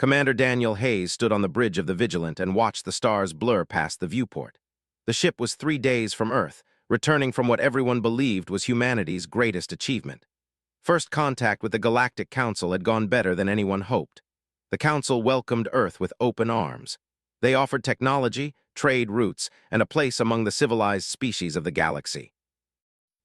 Commander Daniel Hayes stood on the bridge of the Vigilant and watched the stars blur past the viewport. The ship was 3 days from Earth, returning from what everyone believed was humanity's greatest achievement. First contact with the Galactic Council had gone better than anyone hoped. The Council welcomed Earth with open arms. They offered technology, trade routes, and a place among the civilized species of the galaxy.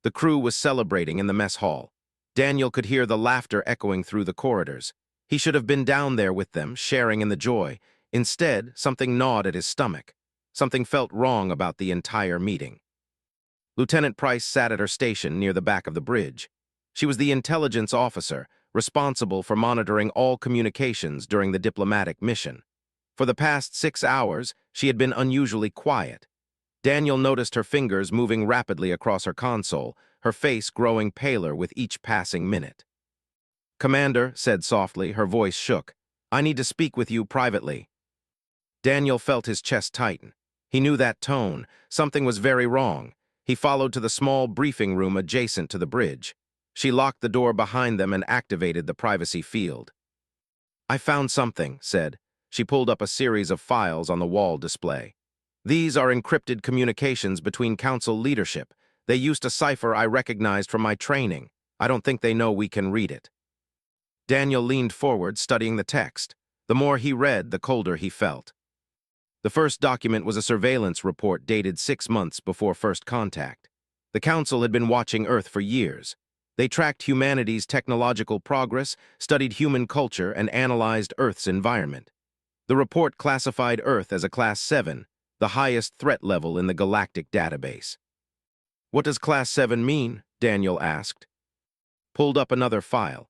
The crew was celebrating in the mess hall. Daniel could hear the laughter echoing through the corridors. He should have been down there with them, sharing in the joy. Instead, something gnawed at his stomach. Something felt wrong about the entire meeting. Lieutenant Price sat at her station near the back of the bridge. She was the intelligence officer, responsible for monitoring all communications during the diplomatic mission. For the past 6 hours, she had been unusually quiet. Daniel noticed her fingers moving rapidly across her console, her face growing paler with each passing minute. "Commander," said softly, her voice shook, "I need to speak with you privately." Daniel felt his chest tighten. He knew that tone. Something was very wrong. He followed to the small briefing room adjacent to the bridge. She locked the door behind them and activated the privacy field. "I found something," said. She pulled up a series of files on the wall display. "These are encrypted communications between Council leadership. They used a cipher I recognized from my training. I don't think they know we can read it." Daniel leaned forward, studying the text. The more he read, the colder he felt. The first document was a surveillance report dated 6 months before first contact. The Council had been watching Earth for years. They tracked humanity's technological progress, studied human culture, and analyzed Earth's environment. The report classified Earth as a Class 7, the highest threat level in the galactic database. "What does Class 7 mean?" Daniel asked. Pulled up another file.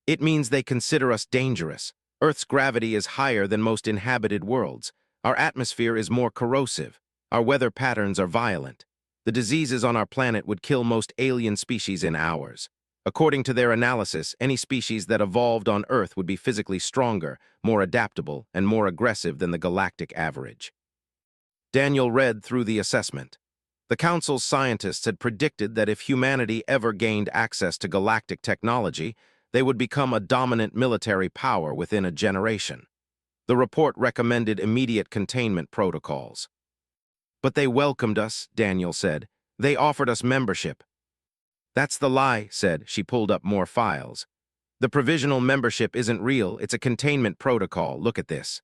"It means they consider us dangerous. Earth's gravity is higher than most inhabited worlds. Our atmosphere is more corrosive. Our weather patterns are violent. The diseases on our planet would kill most alien species in hours. According to their analysis, any species that evolved on Earth would be physically stronger, more adaptable, and more aggressive than the galactic average." Daniel read through the assessment. The Council's scientists had predicted that if humanity ever gained access to galactic technology, they would become a dominant military power within a generation. The report recommended immediate containment protocols. "But they welcomed us," Daniel said. "They offered us membership." "That's the lie," said. She pulled up more files. "The provisional membership isn't real. It's a containment protocol. Look at this."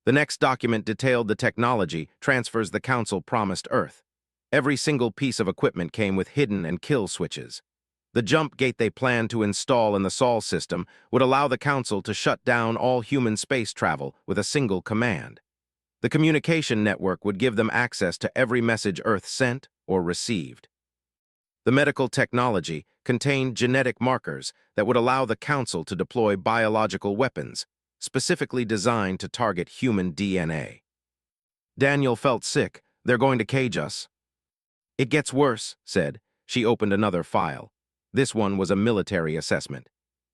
The next document detailed the technology transfers the Council promised Earth. Every single piece of equipment came with hidden and kill switches. The jump gate they planned to install in the Sol system would allow the Council to shut down all human space travel with a single command. The communication network would give them access to every message Earth sent or received. The medical technology contained genetic markers that would allow the Council to deploy biological weapons, specifically designed to target human DNA. Daniel felt sick. "They're going to cage us." "It gets worse," said. She opened another file. This one was a military assessment.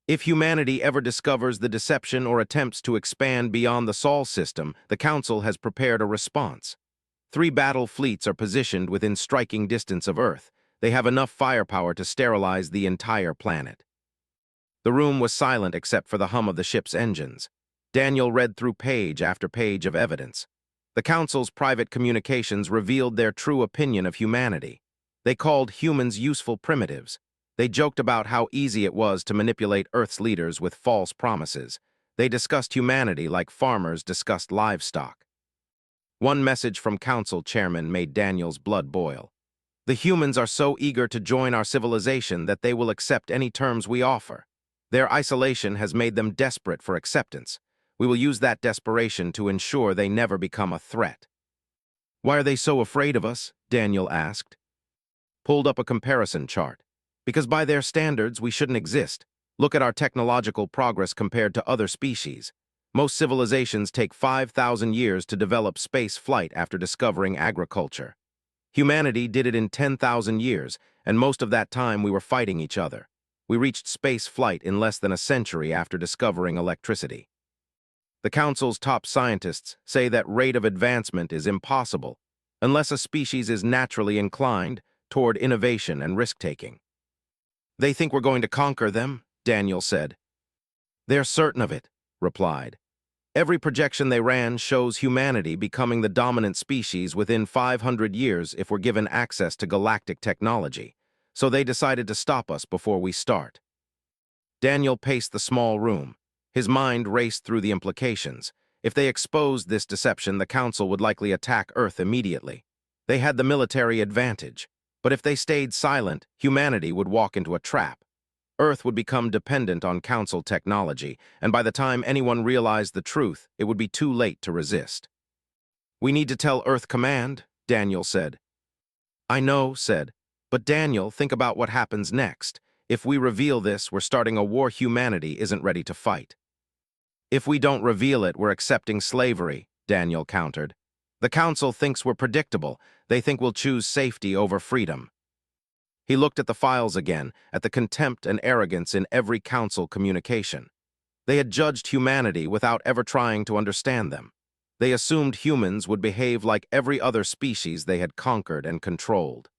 "If humanity ever discovers the deception or attempts to expand beyond the Sol system, the Council has prepared a response. 3 battle fleets are positioned within striking distance of Earth. They have enough firepower to sterilize the entire planet." The room was silent except for the hum of the ship's engines. Daniel read through page after page of evidence. The Council's private communications revealed their true opinion of humanity. They called humans useful primitives. They joked about how easy it was to manipulate Earth's leaders with false promises. They discussed humanity like farmers discussed livestock. One message from Council Chairman made Daniel's blood boil. "The humans are so eager to join our civilization that they will accept any terms we offer. Their isolation has made them desperate for acceptance. We will use that desperation to ensure they never become a threat." "Why are they so afraid of us?" Daniel asked. Pulled up a comparison chart. "Because by their standards, we shouldn't exist. Look at our technological progress compared to other species. Most civilizations take 5,000 years to develop space flight after discovering agriculture. Humanity did it in 10,000 years, and most of that time we were fighting each other. We reached space flight in less than a century after discovering electricity. The Council's top scientists say that rate of advancement is impossible unless a species is naturally inclined toward innovation and risk-taking." "They think we're going to conquer them," Daniel said. "They're certain of it," replied. Every projection they ran shows humanity becoming the dominant species within 500 years if we're given access to galactic technology, so they decided to stop us before we start. Daniel paced the small room. His mind raced through the implications. If they exposed this deception, the Council would likely attack Earth immediately. They had the military advantage, but if they stayed silent, humanity would walk into a trap. Earth would become dependent on Council technology, and by the time anyone realized the truth, it would be too late to resist. "We need to tell Earth Command," Daniel said. "I know," said, "but Daniel, think about what happens next. If we reveal this, we're starting a war humanity isn't ready to fight." "If we don't reveal it, we're accepting slavery," Daniel countered. "The Council thinks we're predictable. They think we'll choose safety over freedom." He looked at the files again, at the contempt and arrogance in every Council communication. They had judged humanity without ever trying to understand them. They assumed humans would behave like every other species they had conquered and controlled.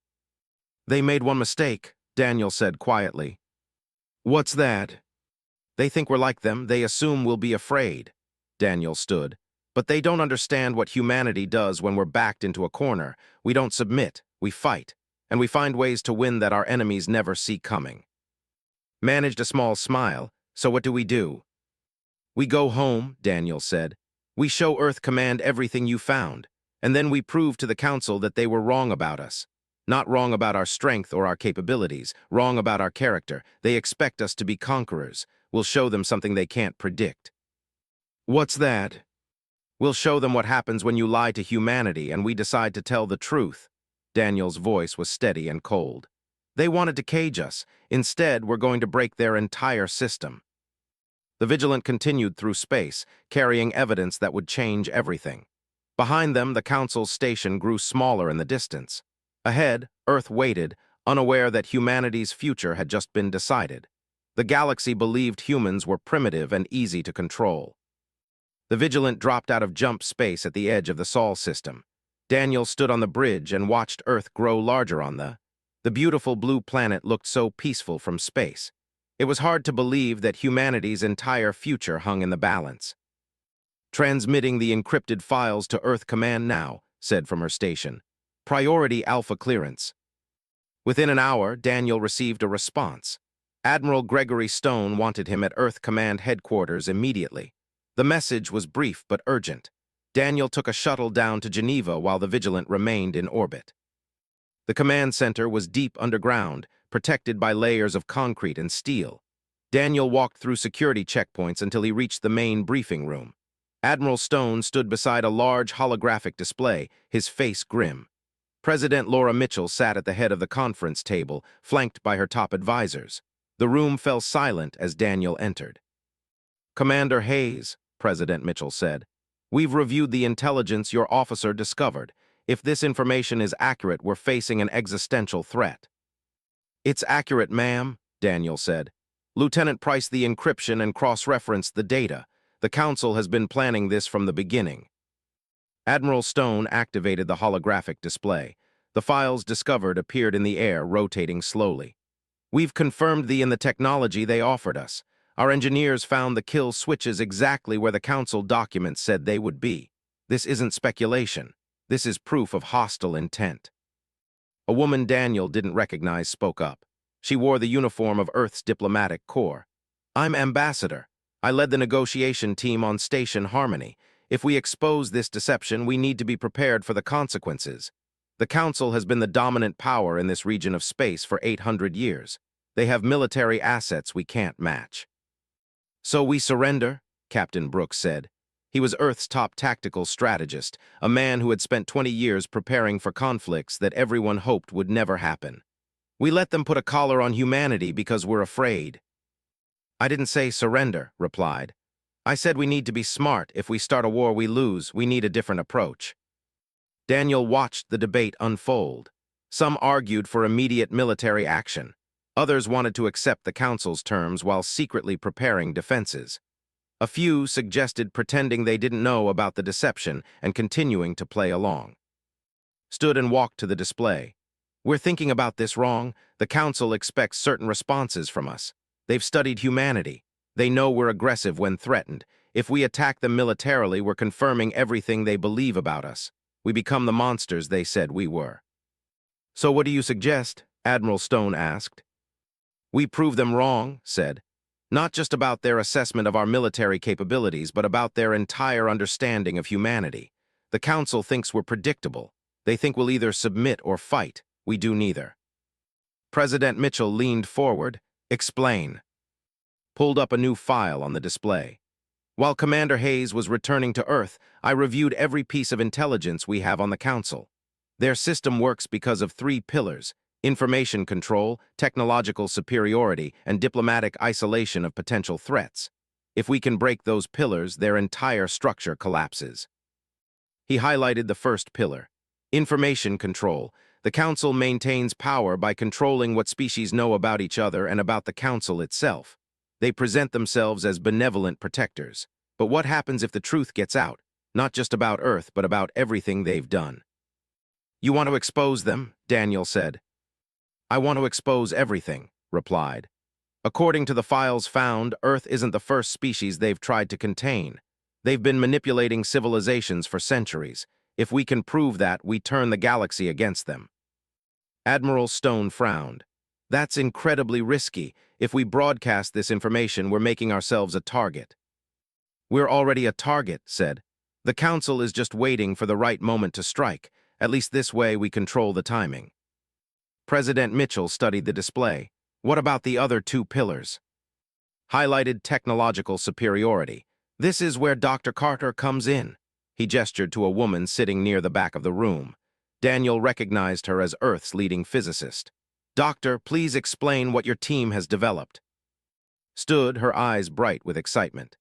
"They made one mistake," Daniel said quietly. "What's that?" "They think we're like them. They assume we'll be afraid." Daniel stood. "But they don't understand what humanity does when we're backed into a corner. We don't submit, we fight, and we find ways to win that our enemies never see coming." Managed a small smile. "So what do? "We go home," Daniel said. "We show Earth Command everything you found, and then we prove to the Council that they were wrong about us. Not wrong about our strength or our capabilities, wrong about our character. They expect us to be conquerors. We'll show them something they can't predict." "What's that?" "We'll show them what happens when you lie to humanity and we decide to tell the truth." Daniel's voice was steady and cold. "They wanted to cage us. Instead, we're going to break their entire system." The Vigilant continued through space, carrying evidence that would change everything. Behind them, the Council's station grew smaller in the distance. Ahead, Earth waited, unaware that humanity's future had just been decided. The galaxy believed humans were primitive and easy to control. The Vigilant dropped out of jump space at the edge of the Sol system. Daniel stood on the bridge and watched Earth grow larger on the beautiful blue planet looked so peaceful from space. It was hard to believe that humanity's entire future hung in the balance. "Transmitting the encrypted files to Earth Command now," said from her station. "Priority Alpha clearance." Within an hour, Daniel received a response. Admiral Gregory Stone wanted him at Earth Command headquarters immediately. The message was brief but urgent. Daniel took a shuttle down to Geneva while the Vigilant remained in orbit. The command center was deep underground, protected by layers of concrete and steel. Daniel walked through security checkpoints until he reached the main briefing room. Admiral Stone stood beside a large holographic display, his face grim. President Laura Mitchell sat at the head of the conference table, flanked by her top advisors. The room fell silent as Daniel entered. "Commander Hayes," President Mitchell said, "we've reviewed the intelligence your officer discovered. If this information is accurate, we're facing an existential threat." "It's accurate, ma'am," Daniel said. "Lieutenant Price the encryption and cross-referenced the data. The Council has been planning this from the beginning." Admiral Stone activated the holographic display. The files discovered appeared in the air, rotating slowly. "We've confirmed in the technology they offered us. Our engineers found the kill switches exactly where the Council documents said they would be. This isn't speculation. This is proof of hostile intent." A woman Daniel didn't recognize spoke up. She wore the uniform of Earth's diplomatic corps. "I'm Ambassador. I led the negotiation team on Station Harmony. If we expose this deception, we need to be prepared for the consequences. The Council has been the dominant power in this region of space for 800 years. They have military assets we can't match." "So we surrender," Captain Brooks said. He was Earth's top tactical strategist, a man who had spent 20 years preparing for conflicts that everyone hoped would never happen. "We let them put a collar on humanity because we're afraid." "I didn't say surrender," replied. "I said we need to be smart. If we start a war we lose, we need a different approach." Daniel watched the debate unfold. Some argued for immediate military action. Others wanted to accept the Council's terms while secretly preparing defenses. A few suggested pretending they didn't know about the deception and continuing to play along. Stood and walked to the display. "We're thinking about this wrong. The Council expects certain responses from us. They've studied humanity. They know we're aggressive when threatened. If we attack them militarily, we're confirming everything they believe about us. We become the monsters they said we were. So what do you suggest? Admiral Stone asked. We prove them wrong, said. Not just about their assessment of our military capabilities, but about their entire understanding of humanity. The Council thinks we're predictable. They think we'll either submit or fight. We do neither. President Mitchell leaned forward. Explain. Pulled up a new file on the display. While Commander Hayes was returning to Earth, I reviewed every piece of intelligence we have on the Council. Their system works because of 3 pillars: information control, technological superiority, and diplomatic isolation of potential threats. If we can break those pillars, their entire structure collapses. He highlighted the first pillar. Information control. The Council maintains power by controlling what species know about each other and about the Council itself. They present themselves as benevolent protectors. But what happens if the truth gets out? Not just about Earth, but about everything they've done. You want to expose them? Daniel said. I want to expose everything, replied. According to the files found, Earth isn't the first species they've tried to contain. They've been manipulating civilizations for centuries. If we can prove that, we turn the galaxy against them. Admiral Stone frowned. That's incredibly risky. If we broadcast this information, we're making ourselves a target. We're already a target, said. The Council is just waiting for the right moment to strike. At least this way we control the timing. President Mitchell studied the display. What about the other 2 pillars? Highlighted technological superiority. This is where Dr. Carter comes in. He gestured to a woman sitting near the back of the room. Daniel recognized her as Earth's leading physicist. Doctor, please explain what your team has developed. Stood, her eyes bright with excitement.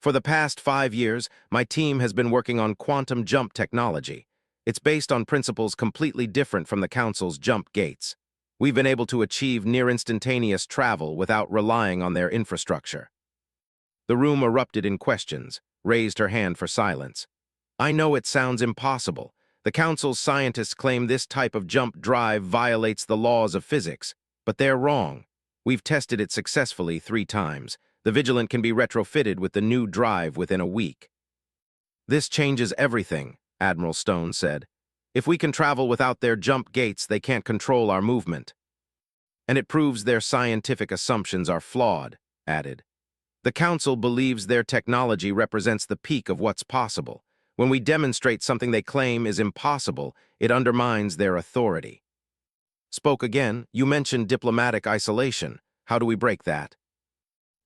For the past 5 years, my team has been working on quantum jump technology. It's based on principles completely different from the Council's jump gates. We've been able to achieve near-instantaneous travel without relying on their infrastructure. The room erupted in questions, raised her hand for silence. I know it sounds impossible. The Council's scientists claim this type of jump drive violates the laws of physics, but they're wrong. We've tested it successfully 3 times. The Vigilant can be retrofitted with the new drive within a week. This changes everything, Admiral Stone said. If we can travel without their jump gates, they can't control our movement. And it proves their scientific assumptions are flawed, added. The Council believes their technology represents the peak of what's possible. When we demonstrate something they claim is impossible, it undermines their authority. Spoke again. You mentioned diplomatic isolation. How do we break that?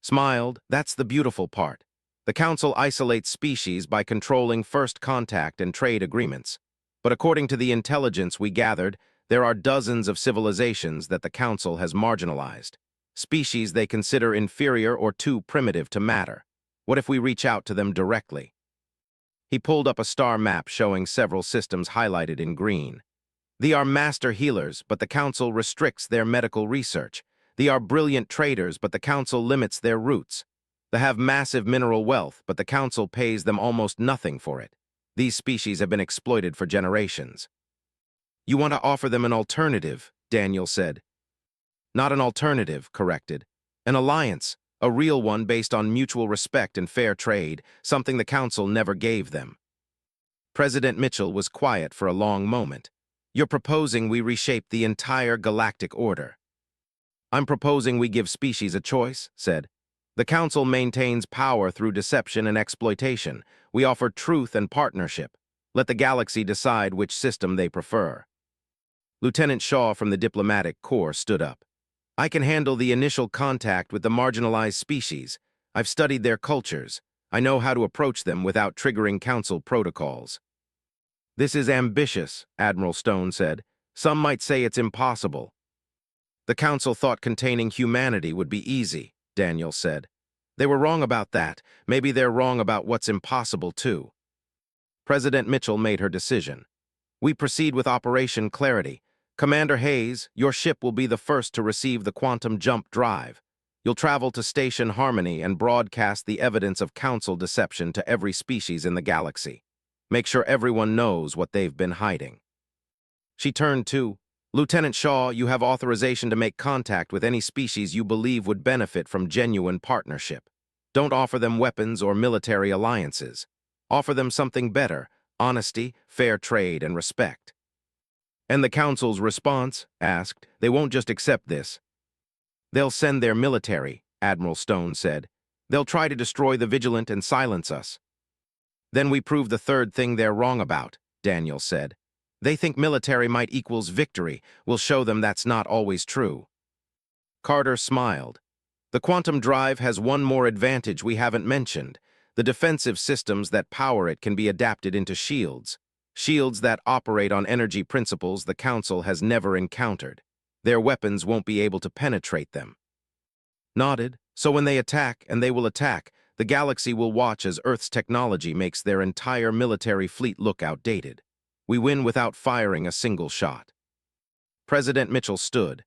Smiled. That's the beautiful part. The Council isolates species by controlling first contact and trade agreements. But according to the intelligence we gathered, there are dozens of civilizations that the Council has marginalized. Species they consider inferior or too primitive to matter. What if we reach out to them directly? He pulled up a star map showing several systems highlighted in green. They are master healers, but the Council restricts their medical research. They are brilliant traders, but the Council limits their routes. They have massive mineral wealth, but the Council pays them almost nothing for it. These species have been exploited for generations. You want to offer them an alternative, Daniel said. Not an alternative, corrected. An alliance, a real one based on mutual respect and fair trade, something the Council never gave them. President Mitchell was quiet for a long moment. You're proposing we reshape the entire galactic order. I'm proposing we give species a choice, said. The Council maintains power through deception and exploitation. We offer truth and partnership. Let the galaxy decide which system they prefer. Lieutenant Shaw from the Diplomatic Corps stood up. I can handle the initial contact with the marginalized species. I've studied their cultures. I know how to approach them without triggering Council protocols. This is ambitious, Admiral Stone said. Some might say it's impossible. The Council thought containing humanity would be easy, Daniel said. They were wrong about that. Maybe they're wrong about what's impossible, too. President Mitchell made her decision. We proceed with Operation Clarity. Commander Hayes, your ship will be the first to receive the quantum jump drive. You'll travel to Station Harmony and broadcast the evidence of Council deception to every species in the galaxy. Make sure everyone knows what they've been hiding. She turned to, Lieutenant Shaw, you have authorization to make contact with any species you believe would benefit from genuine partnership. Don't offer them weapons or military alliances. Offer them something better: honesty, fair trade, and respect. And the Council's response? Asked. They won't just accept this. They'll send their military, Admiral Stone said. They'll try to destroy the Vigilant and silence us. Then we prove the third thing they're wrong about, Daniel said. They think military might equals victory. We'll show them that's not always true. Carter smiled. The quantum drive has one more advantage we haven't mentioned. The defensive systems that power it can be adapted into shields. Shields that operate on energy principles the Council has never encountered. Their weapons won't be able to penetrate them. Nodded. So when they attack, and they will attack, the galaxy will watch as Earth's technology makes their entire military fleet look outdated. We win without firing a single shot. President Mitchell stood.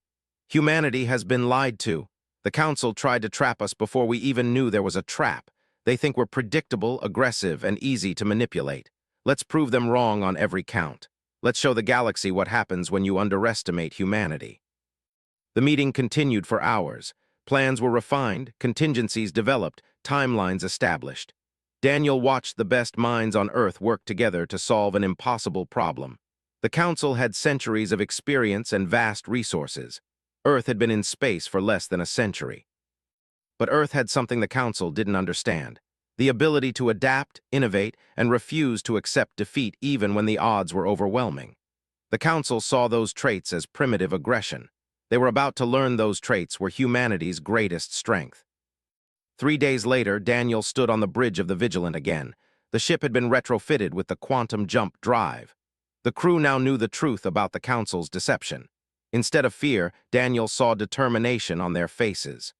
Humanity has been lied to. The Council tried to trap us before we even knew there was a trap. They think we're predictable, aggressive, and easy to manipulate. Let's prove them wrong on every count. Let's show the galaxy what happens when you underestimate humanity. The meeting continued for hours. Plans were refined, contingencies developed, timelines established. Daniel watched the best minds on Earth work together to solve an impossible problem. The Council had centuries of experience and vast resources. Earth had been in space for less than a century. But Earth had something the Council didn't understand: the ability to adapt, innovate, and refuse to accept defeat even when the odds were overwhelming. The Council saw those traits as primitive aggression. They were about to learn those traits were humanity's greatest strength. 3 days later, Daniel stood on the bridge of the Vigilant again. The ship had been retrofitted with the quantum jump drive. The crew now knew the truth about the Council's deception. Instead of fear, Daniel saw determination on their faces.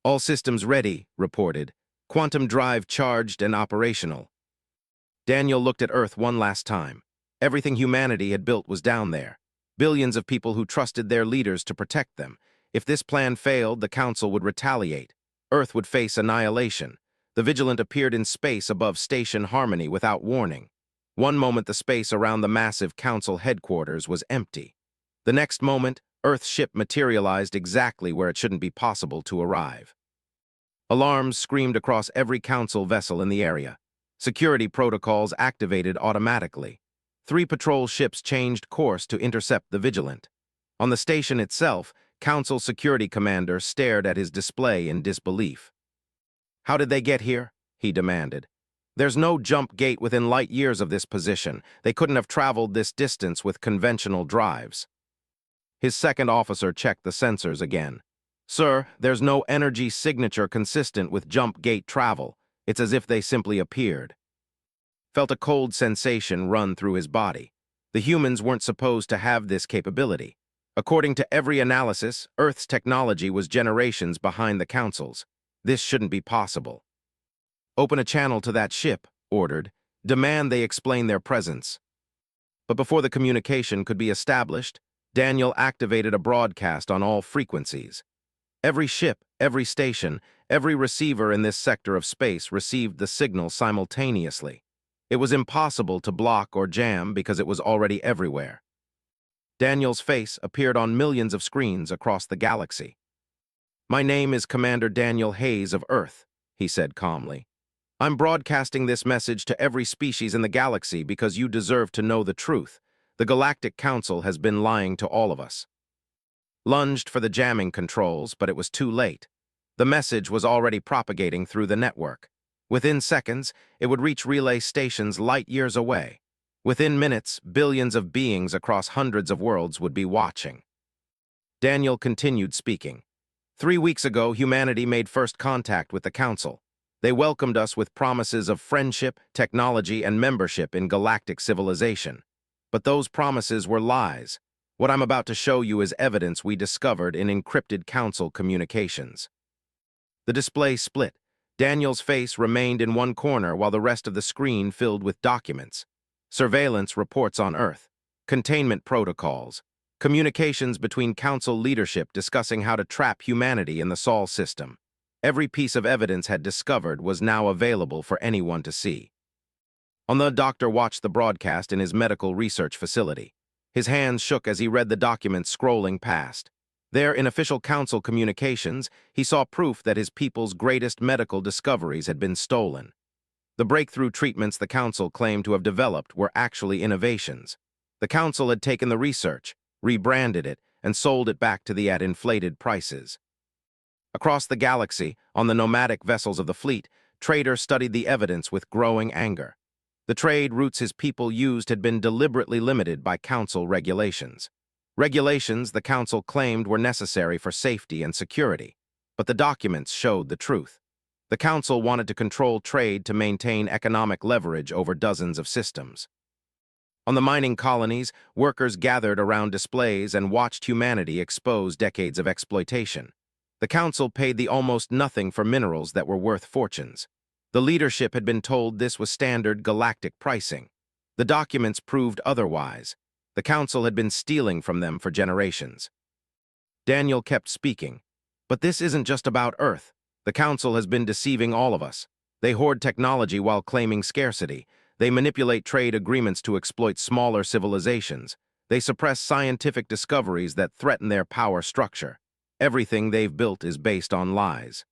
All systems ready, reported. Quantum drive charged and operational. Daniel looked at Earth one last time. Everything humanity had built was down there. Billions of people who trusted their leaders to protect them. If this plan failed, the Council would retaliate. Earth would face annihilation. The Vigilant appeared in space above Station Harmony without warning. One moment the space around the massive Council headquarters was empty. The next moment, Earth's ship materialized exactly where it shouldn't be possible to arrive. Alarms screamed across every Council vessel in the area. Security protocols activated automatically. 3 patrol ships changed course to intercept the Vigilant. On the station itself, Council Security Commander stared at his display in disbelief. How did they get here? He demanded. There's no jump gate within light years of this position. They couldn't have traveled this distance with conventional drives. His second officer checked the sensors again. Sir, there's no energy signature consistent with jump gate travel. It's as if they simply appeared. Felt a cold sensation run through his body. The humans weren't supposed to have this capability. According to every analysis, Earth's technology was generations behind the Council's. This shouldn't be possible. Open a channel to that ship, ordered. Demand they explain their presence. But before the communication could be established, Daniel activated a broadcast on all frequencies. Every ship, every station, every receiver in this sector of space received the signal simultaneously. It was impossible to block or jam because it was already everywhere. Daniel's face appeared on millions of screens across the galaxy. My name is Commander Daniel Hayes of Earth, he said calmly. I'm broadcasting this message to every species in the galaxy because you deserve to know the truth. The Galactic Council has been lying to all of us. Lunged for the jamming controls, but it was too late. The message was already propagating through the network. Within seconds, it would reach relay stations light years away. Within minutes, billions of beings across hundreds of worlds would be watching. Daniel continued speaking. 3 weeks ago, humanity made first contact with the Council. They welcomed us with promises of friendship, technology, and membership in galactic civilization. But those promises were lies. What I'm about to show you is evidence we discovered in encrypted Council communications. The display split. Daniel's face remained in one corner while the rest of the screen filled with documents. Surveillance reports on Earth, containment protocols, communications between Council leadership discussing how to trap humanity in the Sol system. Every piece of evidence had discovered was now available for anyone to see. The doctor watched the broadcast in his medical research facility. His hands shook as he read the documents scrolling past. There, in official council communications, he saw proof that his people's greatest medical discoveries had been stolen. The breakthrough treatments the council claimed to have developed were actually innovations. The council had taken the research, rebranded it, and sold it back to the at inflated prices. Across the galaxy, on the nomadic vessels of the fleet, traders studied the evidence with growing anger. The trade routes his people used had been deliberately limited by council regulations. Regulations the council claimed were necessary for safety and security, but the documents showed the truth. The council wanted to control trade to maintain economic leverage over dozens of systems. On the mining colonies, workers gathered around displays and watched humanity expose decades of exploitation. The council paid the almost nothing for minerals that were worth fortunes. The leadership had been told this was standard galactic pricing. The documents proved otherwise. The council had been stealing from them for generations. Daniel kept speaking. But this isn't just about Earth. The council has been deceiving all of us. They hoard technology while claiming scarcity. They manipulate trade agreements to exploit smaller civilizations. They suppress scientific discoveries that threaten their power structure. Everything they've built is based on lies.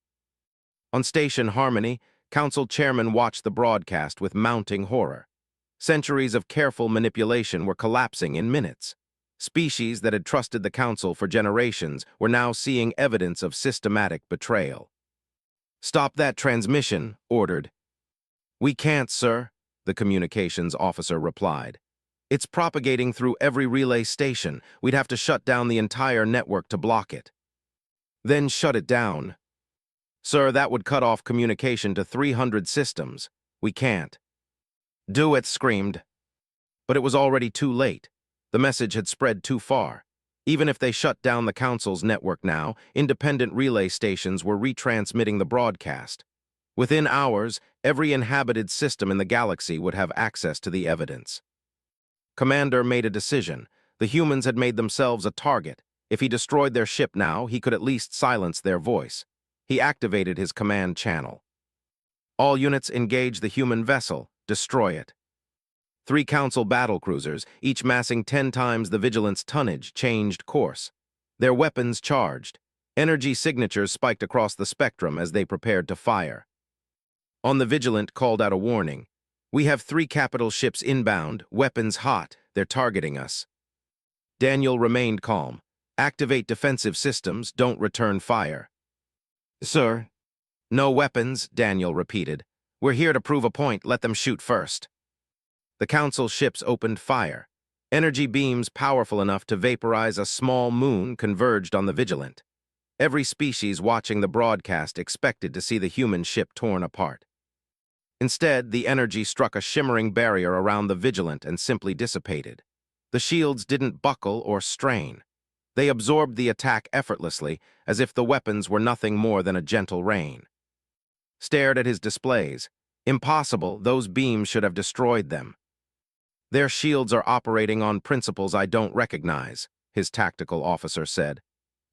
On Station Harmony, council chairman watched the broadcast with mounting horror. Centuries of careful manipulation were collapsing in minutes. Species that had trusted the council for generations were now seeing evidence of systematic betrayal. "Stop that transmission," ordered. "We can't, sir," the communications officer replied. "It's propagating through every relay station. We'd have to shut down the entire network to block it." "Then shut it down." "Sir, that would cut off communication to 300 systems. We can't." "Do it," screamed. But it was already too late. The message had spread too far. Even if they shut down the council's network now, independent relay stations were retransmitting the broadcast. Within hours, every inhabited system in the galaxy would have access to the evidence. Commander made a decision. The humans had made themselves a target. If he destroyed their ship now, he could at least silence their voice. He activated his command channel. "All units engage the human vessel. Destroy it." 3 council battlecruisers, each massing 10 times the Vigilant's tonnage, changed course. Their weapons charged. Energy signatures spiked across the spectrum as they prepared to fire. On the Vigilant called out a warning. "We have 3 capital ships inbound, weapons hot. They're targeting us." Daniel remained calm. "Activate defensive systems, don't return fire." "Sir." "No weapons," Daniel repeated. "We're here to prove a point, let them shoot first." The council ships opened fire. Energy beams powerful enough to vaporize a small moon converged on the Vigilant. Every species watching the broadcast expected to see the human ship torn apart. Instead, the energy struck a shimmering barrier around the Vigilant and simply dissipated. The shields didn't buckle or strain. They absorbed the attack effortlessly, as if the weapons were nothing more than a gentle rain. Stared at his displays. Impossible, those beams should have destroyed them. "Their shields are operating on principles I don't recognize," his tactical officer said.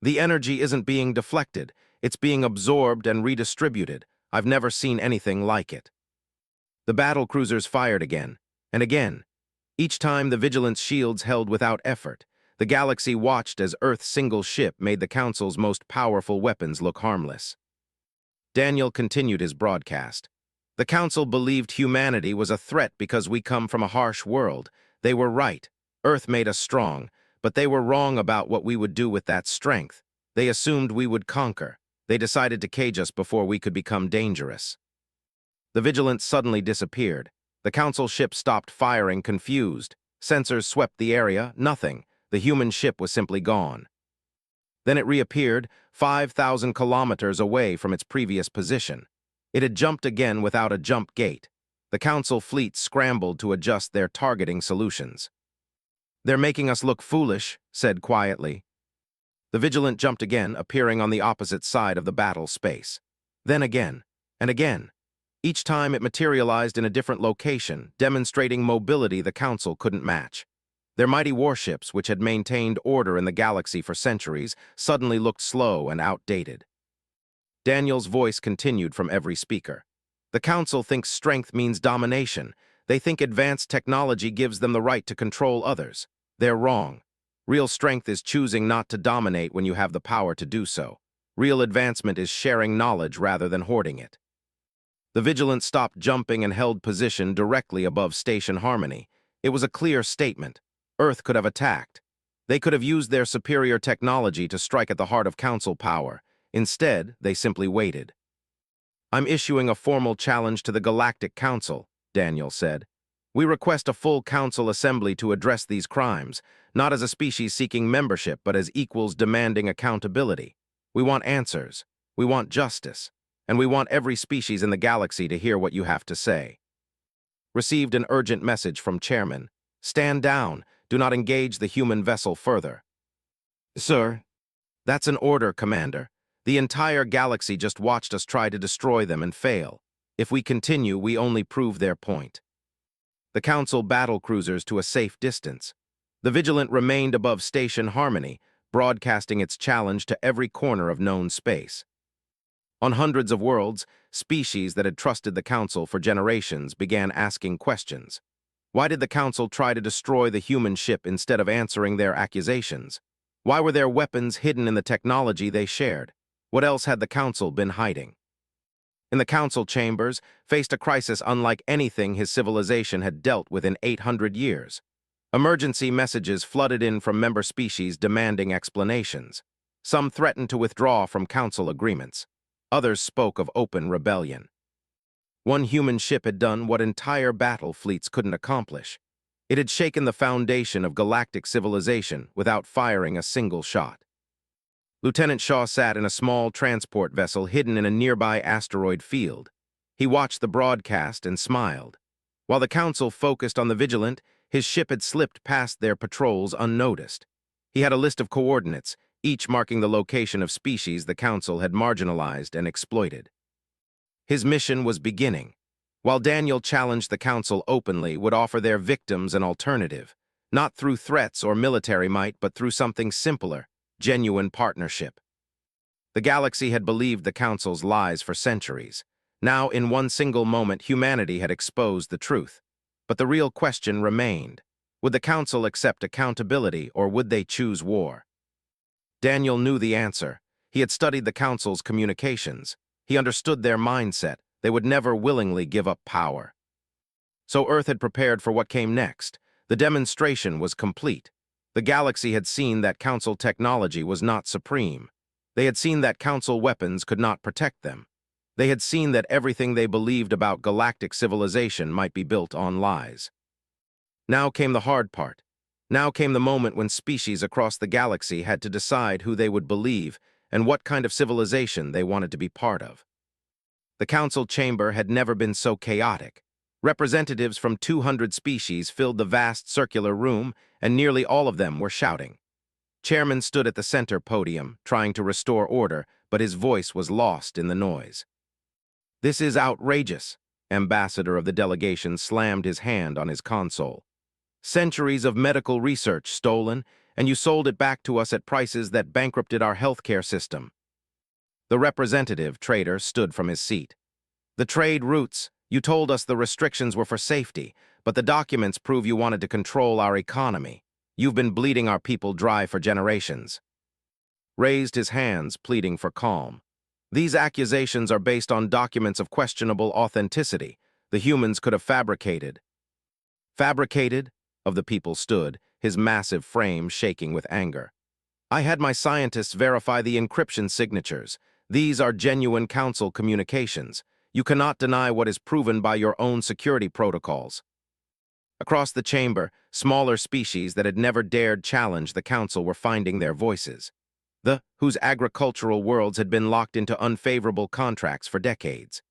"The energy isn't being deflected, it's being absorbed and redistributed. I've never seen anything like it." The battlecruisers fired again, and again. Each time the Vigilant's shields held without effort. The galaxy watched as Earth's single ship made the Council's most powerful weapons look harmless. Daniel continued his broadcast. "The Council believed humanity was a threat because we come from a harsh world. They were right. Earth made us strong, but they were wrong about what we would do with that strength. They assumed we would conquer. They decided to cage us before we could become dangerous." The Vigilant suddenly disappeared. The Council ship stopped firing, confused. Sensors swept the area, nothing. The human ship was simply gone. Then it reappeared, 5,000 kilometers away from its previous position. It had jumped again without a jump gate. The Council fleet scrambled to adjust their targeting solutions. "They're making us look foolish," said quietly. The Vigilant jumped again, appearing on the opposite side of the battle space. Then again, and again. Each time it materialized in a different location, demonstrating mobility the Council couldn't match. Their mighty warships, which had maintained order in the galaxy for centuries, suddenly looked slow and outdated. Daniel's voice continued from every speaker. "The Council thinks strength means domination. They think advanced technology gives them the right to control others. They're wrong. Real strength is choosing not to dominate when you have the power to do so. Real advancement is sharing knowledge rather than hoarding it. The Vigilant stopped jumping and held position directly above Station Harmony. It was a clear statement. Earth could have attacked. They could have used their superior technology to strike at the heart of Council power. Instead, they simply waited. "I'm issuing a formal challenge to the Galactic Council," Daniel said. "We request a full Council assembly to address these crimes, not as a species seeking membership, but as equals demanding accountability. We want answers. We want justice. And we want every species in the galaxy to hear what you have to say." Received an urgent message from Chairman. "Stand down. Do not engage the human vessel further." "Sir." "That's an order, Commander. The entire galaxy just watched us try to destroy them and fail. If we continue, we only prove their point." The Council battlecruisers to a safe distance. The Vigilant remained above Station Harmony, broadcasting its challenge to every corner of known space. On hundreds of worlds, species that had trusted the Council for generations began asking questions. Why did the Council try to destroy the human ship instead of answering their accusations? Why were their weapons hidden in the technology they shared? What else had the Council been hiding? In the Council chambers, faced a crisis unlike anything his civilization had dealt with in 800 years. Emergency messages flooded in from member species demanding explanations. Some threatened to withdraw from Council agreements. Others spoke of open rebellion. One human ship had done what entire battle fleets couldn't accomplish. It had shaken the foundation of galactic civilization without firing a single shot. Lieutenant Shaw sat in a small transport vessel hidden in a nearby asteroid field. He watched the broadcast and smiled. While the Council focused on the Vigilant, his ship had slipped past their patrols unnoticed. He had a list of coordinates, each marking the location of species the Council had marginalized and exploited. His mission was beginning. While Daniel challenged the Council openly, would offer their victims an alternative, not through threats or military might, but through something simpler: genuine partnership. The galaxy had believed the Council's lies for centuries. Now, in one single moment, humanity had exposed the truth. But the real question remained. Would the Council accept accountability, or would they choose war? Daniel knew the answer. He had studied the Council's communications. He understood their mindset. They would never willingly give up power. So Earth had prepared for what came next. The demonstration was complete. The galaxy had seen that Council technology was not supreme. They had seen that Council weapons could not protect them. They had seen that everything they believed about galactic civilization might be built on lies. Now came the hard part. Now came the moment when species across the galaxy had to decide who they would believe and what kind of civilization they wanted to be part of. The Council chamber had never been so chaotic. Representatives from 200 species filled the vast circular room, and nearly all of them were shouting. Chairman stood at the center podium, trying to restore order, but his voice was lost in the noise. "This is outrageous." Ambassador of the delegation slammed his hand on his console. "Centuries of medical research stolen, and you sold it back to us at prices that bankrupted our healthcare system." The representative trader stood from his seat. "The trade routes. You told us the restrictions were for safety, but the documents prove you wanted to control our economy. You've been bleeding our people dry for generations." Raised his hands, pleading for calm. "These accusations are based on documents of questionable authenticity. The humans could have fabricated." "Fabricated?" Of the people stood, his massive frame shaking with anger. "I had my scientists verify the encryption signatures. These are genuine Council communications. You cannot deny what is proven by your own security protocols." Across the chamber, smaller species that had never dared challenge the Council were finding their voices. Whose agricultural worlds had been locked into unfavorable contracts for decades.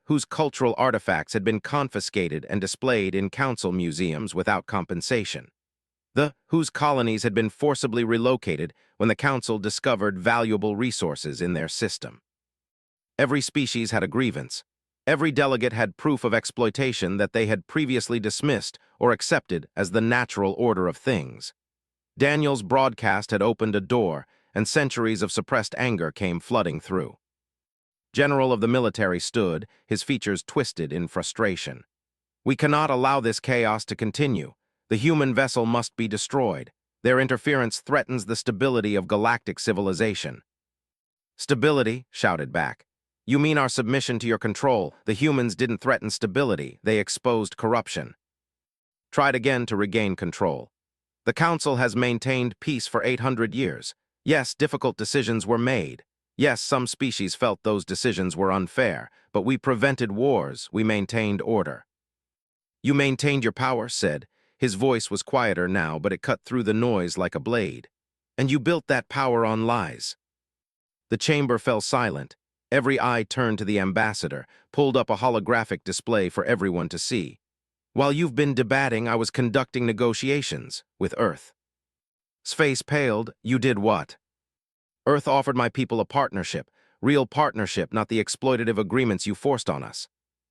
Whose cultural artifacts had been confiscated and displayed in Council museums without compensation. Whose colonies had been forcibly relocated when the Council discovered valuable resources in their system. Every species had a grievance. Every delegate had proof of exploitation that they had previously dismissed or accepted as the natural order of things. Daniel's broadcast had opened a door, and centuries of suppressed anger came flooding through. General of the military stood, his features twisted in frustration. "We cannot allow this chaos to continue. The human vessel must be destroyed. Their interference threatens the stability of galactic civilization. Stability, shouted back. You mean our submission to your control? The humans didn't threaten stability, they exposed corruption. Tried again to regain control. The Council has maintained peace for 800 years. Yes, difficult decisions were made. Yes, some species felt those decisions were unfair, but we prevented wars, we maintained order. You maintained your power, said. His voice was quieter now, but it cut through the noise like a blade. And you built that power on lies. The chamber fell silent. Every eye turned to the ambassador, pulled up a holographic display for everyone to see. While you've been debating, I was conducting negotiations with Earth. Space paled. You did what? Earth offered my people a partnership, real partnership, not the exploitative agreements you forced on us.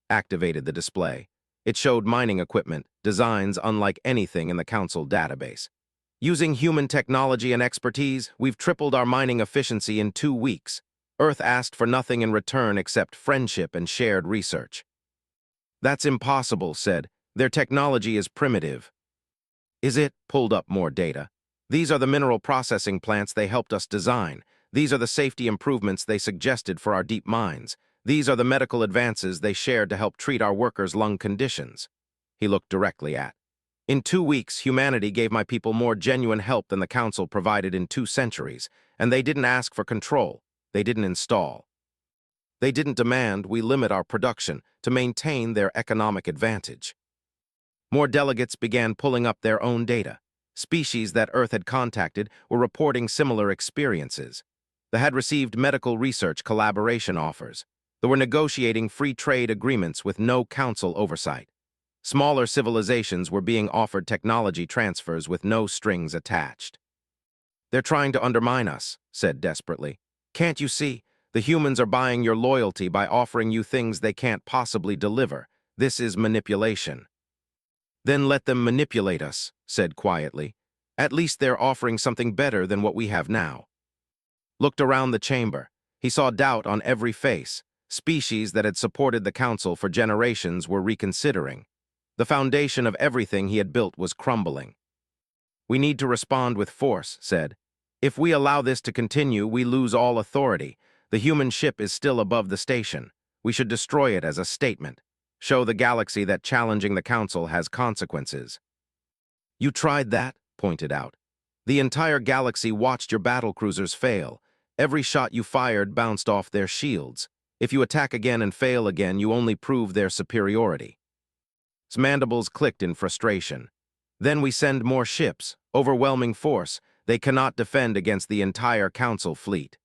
Activated the display. It showed mining equipment, designs unlike anything in the Council database. Using human technology and expertise, we've tripled our mining efficiency in 2 weeks. Earth asked for nothing in return except friendship and shared research. That's impossible, said. Their technology is primitive. Is it? Pulled up more data. These are the mineral processing plants they helped us design. These are the safety improvements they suggested for our deep mines. These are the medical advances they shared to help treat our workers' lung conditions. He looked directly at. In 2 weeks, humanity gave my people more genuine help than the Council provided in 2 centuries, and they didn't ask for control. They didn't install. They didn't demand we limit our production to maintain their economic advantage. More delegates began pulling up their own data. Species that Earth had contacted were reporting similar experiences. They had received medical research collaboration offers. They were negotiating free trade agreements with no Council oversight. Smaller civilizations were being offered technology transfers with no strings attached. They're trying to undermine us, said desperately. Can't you see? The humans are buying your loyalty by offering you things they can't possibly deliver. This is manipulation. Then let them manipulate us, said quietly. At least they're offering something better than what we have now. Looked around the chamber. He saw doubt on every face. Species that had supported the Council for generations were reconsidering. The foundation of everything he had built was crumbling. We need to respond with force, said. If we allow this to continue, we lose all authority. The human ship is still above the station. We should destroy it as a statement. Show the galaxy that challenging the Council has consequences. You tried that, pointed out. The entire galaxy watched your battlecruisers fail. Every shot you fired bounced off their shields. If you attack again and fail again, you only prove their superiority. His mandibles clicked in frustration. Then we send more ships, overwhelming force. They cannot defend against the entire Council fleet.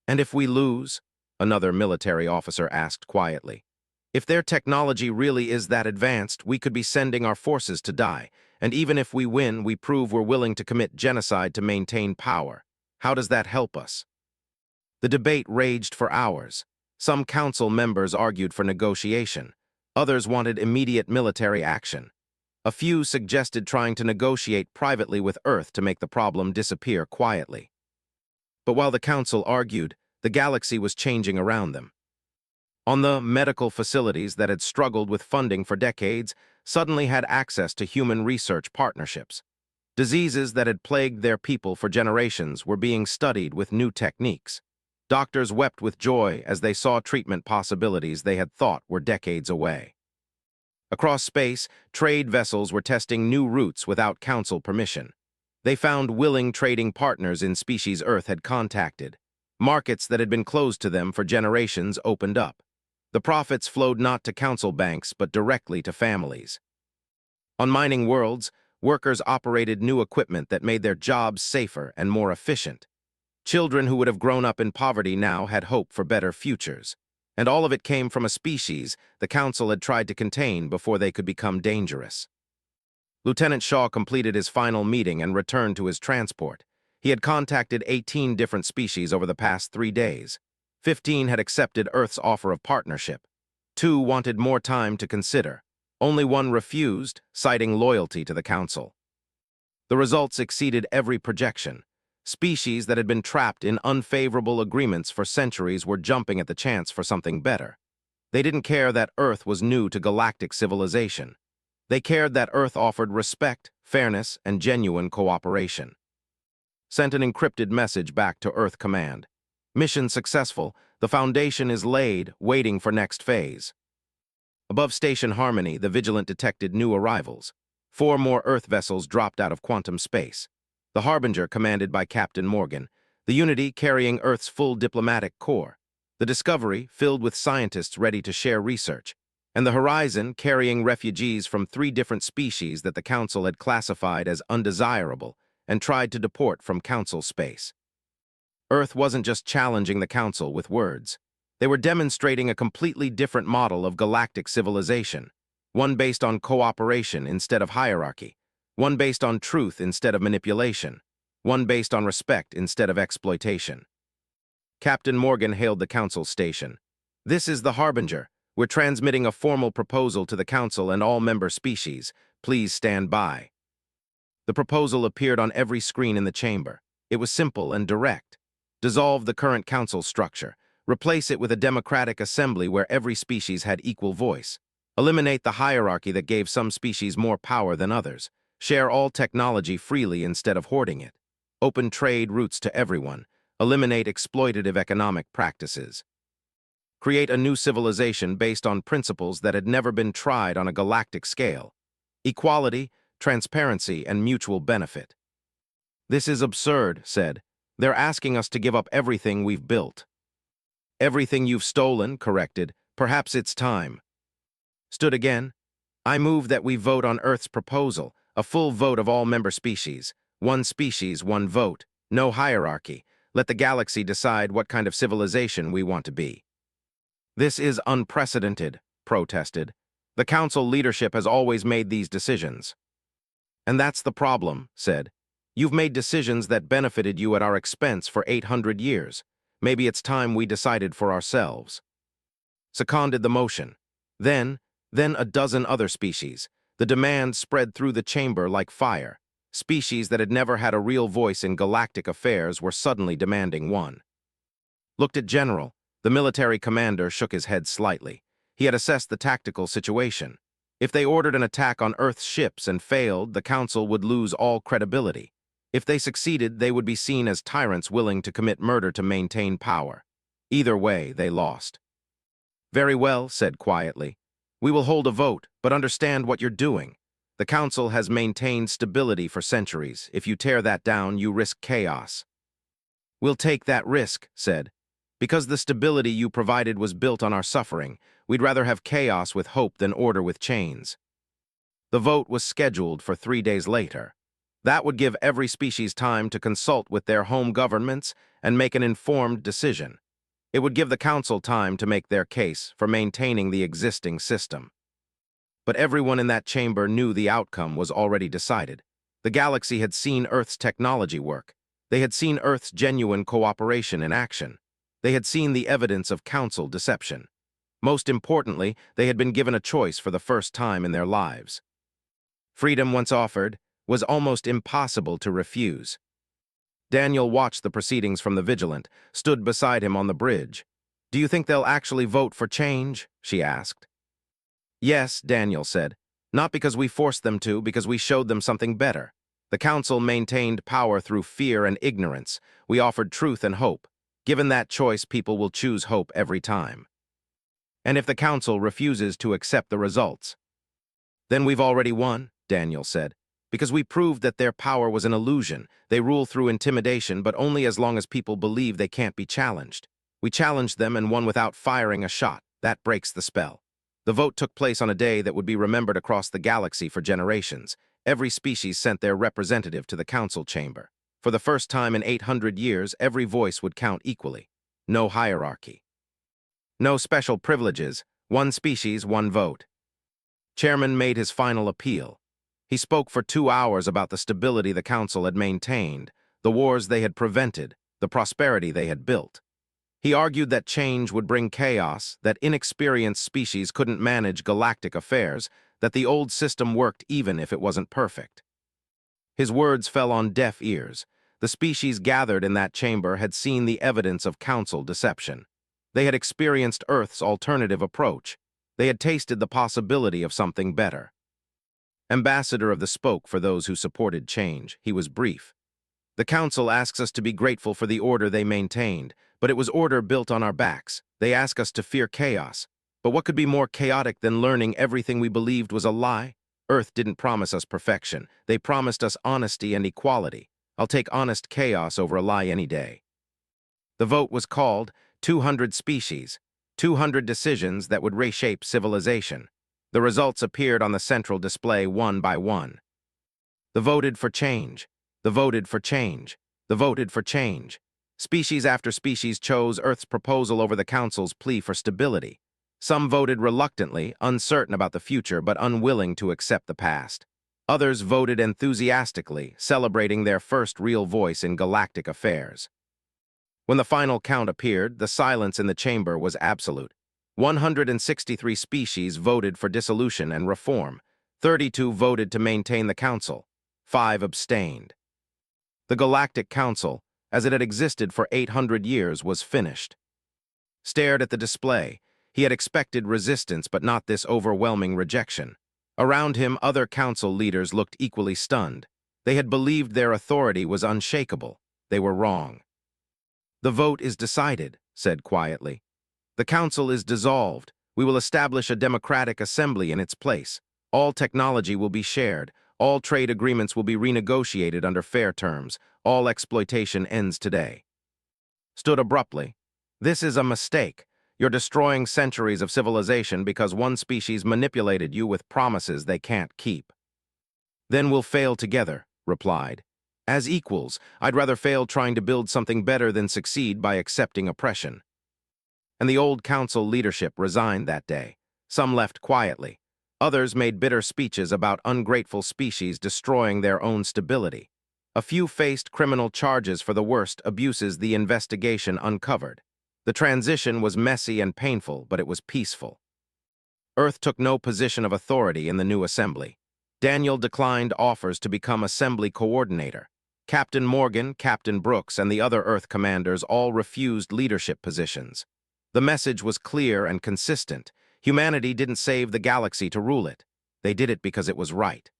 And if we lose? Another military officer asked quietly. If their technology really is that advanced, we could be sending our forces to die. And even if we win, we prove we're willing to commit genocide to maintain power. How does that help us? The debate raged for hours. Some Council members argued for negotiation. Others wanted immediate military action. A few suggested trying to negotiate privately with Earth to make the problem disappear quietly. But while the Council argued, the galaxy was changing around them. On the medical facilities that had struggled with funding for decades suddenly had access to human research partnerships. Diseases that had plagued their people for generations were being studied with new techniques. Doctors wept with joy as they saw treatment possibilities they had thought were decades away. Across space, trade vessels were testing new routes without Council permission. They found willing trading partners in species Earth had contacted. Markets that had been closed to them for generations opened up. The profits flowed not to Council banks, but directly to families. On mining worlds, workers operated new equipment that made their jobs safer and more efficient. Children who would have grown up in poverty now had hope for better futures. And all of it came from a species the Council had tried to contain before they could become dangerous. Lieutenant Shaw completed his final meeting and returned to his transport. He had contacted 18 different species over the past 3 days. 15 had accepted Earth's offer of partnership. 2 wanted more time to consider. Only 1 refused, citing loyalty to the Council. The results exceeded every projection. Species that had been trapped in unfavorable agreements for centuries were jumping at the chance for something better. They didn't care that Earth was new to galactic civilization. They cared that Earth offered respect, fairness, and genuine cooperation. Sent an encrypted message back to Earth Command. Mission successful. The foundation is laid, waiting for next phase. Above Station Harmony, the Vigilant detected new arrivals. 4 more Earth vessels dropped out of quantum space. The Harbinger, commanded by Captain Morgan. The Unity, carrying Earth's full diplomatic corps. The Discovery, filled with scientists ready to share research. And the Horizon, carrying refugees from 3 different species that the Council had classified as undesirable and tried to deport from Council space. Earth wasn't just challenging the Council with words. They were demonstrating a completely different model of galactic civilization, one based on cooperation instead of hierarchy, one based on truth instead of manipulation, one based on respect instead of exploitation. Captain Morgan hailed the Council station. "This is the Harbinger. We're transmitting a formal proposal to the Council and all member species. Please stand by." The proposal appeared on every screen in the chamber. It was simple and direct. Dissolve the current Council structure. Replace it with a democratic assembly where every species had equal voice. Eliminate the hierarchy that gave some species more power than others. Share all technology freely instead of hoarding it. Open trade routes to everyone. Eliminate exploitative economic practices. Create a new civilization based on principles that had never been tried on a galactic scale. Equality, transparency, and mutual benefit. "This is absurd," said. "They're asking us to give up everything we've built." "Everything you've stolen," corrected. "Perhaps it's time." Stood again. "I move that we vote on Earth's proposal, a full vote of all member species. 1 species, 1 vote. No hierarchy. Let the galaxy decide what kind of civilization we want to be." "This is unprecedented," protested. "The Council leadership has always made these decisions." "And that's the problem," said. "You've made decisions that benefited you at our expense for 800 years. Maybe it's time we decided for ourselves." Seconded the motion. Then a dozen other species. The demand spread through the chamber like fire. Species that had never had a real voice in galactic affairs were suddenly demanding one. Looked at General. The military commander shook his head slightly. He had assessed the tactical situation. If they ordered an attack on Earth's ships and failed, the Council would lose all credibility. If they succeeded, they would be seen as tyrants willing to commit murder to maintain power. Either way, they lost. "Very well," said quietly. "We will hold a vote, but understand what you're doing. The Council has maintained stability for centuries. If you tear that down, you risk chaos." "We'll take that risk," said. "Because the stability you provided was built on our suffering. We'd rather have chaos with hope than order with chains." The vote was scheduled for 3 days later. That would give every species time to consult with their home governments and make an informed decision. It would give the Council time to make their case for maintaining the existing system. But everyone in that chamber knew the outcome was already decided. The galaxy had seen Earth's technology work. They had seen Earth's genuine cooperation in action. They had seen the evidence of Council deception. Most importantly, they had been given a choice for the first time in their lives. Freedom, once offered, was almost impossible to refuse. Daniel watched the proceedings from the Vigilant, stood beside him on the bridge. "Do you think they'll actually vote for change?" she asked. "Yes," Daniel said. "Not because we forced them to, because we showed them something better. The Council maintained power through fear and ignorance. We offered truth and hope. Given that choice, people will choose hope every time. And if the Council refuses to accept the results, then we've already won," Daniel said. "Because we proved that their power was an illusion. They rule through intimidation, but only as long as people believe they can't be challenged. We challenged them and won without firing a shot. That breaks the spell." The vote took place on a day that would be remembered across the galaxy for generations. Every species sent their representative to the Council chamber. For the first time in 800 years, every voice would count equally. No hierarchy. No special privileges. 1 species, 1 vote. Chairman made his final appeal. He spoke for 2 hours about the stability the Council had maintained, the wars they had prevented, the prosperity they had built. He argued that change would bring chaos, that inexperienced species couldn't manage galactic affairs, that the old system worked even if it wasn't perfect. His words fell on deaf ears. The species gathered in that chamber had seen the evidence of Council deception. They had experienced Earth's alternative approach. They had tasted the possibility of something better. Ambassador of the spoke for those who supported change. He was brief. The Council asks us to be grateful for the order they maintained, but it was order built on our backs. They ask us to fear chaos. But what could be more chaotic than learning everything we believed was a lie? Earth didn't promise us perfection. They promised us honesty and equality. I'll take honest chaos over a lie any day. The vote was called 200 species, 200 decisions that would reshape civilization. The results appeared on the central display one by one. The voted for change. The voted for change. The voted for change. Species after species chose Earth's proposal over the Council's plea for stability. Some voted reluctantly, uncertain about the future but unwilling to accept the past. Others voted enthusiastically, celebrating their first real voice in galactic affairs. When the final count appeared, the silence in the chamber was absolute. 163 species voted for dissolution and reform. 32 voted to maintain the Council. 5 abstained. The Galactic Council, as it had existed for 800 years, was finished. Stared at the display. He had expected resistance, but not this overwhelming rejection. Around him, other council leaders looked equally stunned. They had believed their authority was unshakable. They were wrong. "The vote is decided," said quietly. "The council is dissolved. We will establish a democratic assembly in its place. All technology will be shared. All trade agreements will be renegotiated under fair terms. All exploitation ends today." Stood abruptly. "This is a mistake. You're destroying centuries of civilization because one species manipulated you with promises they can't keep." "Then we'll fail together," replied. "As equals, I'd rather fail trying to build something better than succeed by accepting oppression." And the old council leadership resigned that day. Some left quietly. Others made bitter speeches about ungrateful species destroying their own stability. A few faced criminal charges for the worst abuses the investigation uncovered. The transition was messy and painful, but it was peaceful. Earth took no position of authority in the new assembly. Daniel declined offers to become assembly coordinator. Captain Morgan, Captain Brooks, and the other Earth commanders all refused leadership positions. The message was clear and consistent. Humanity didn't save the galaxy to rule it. They did it because it was right.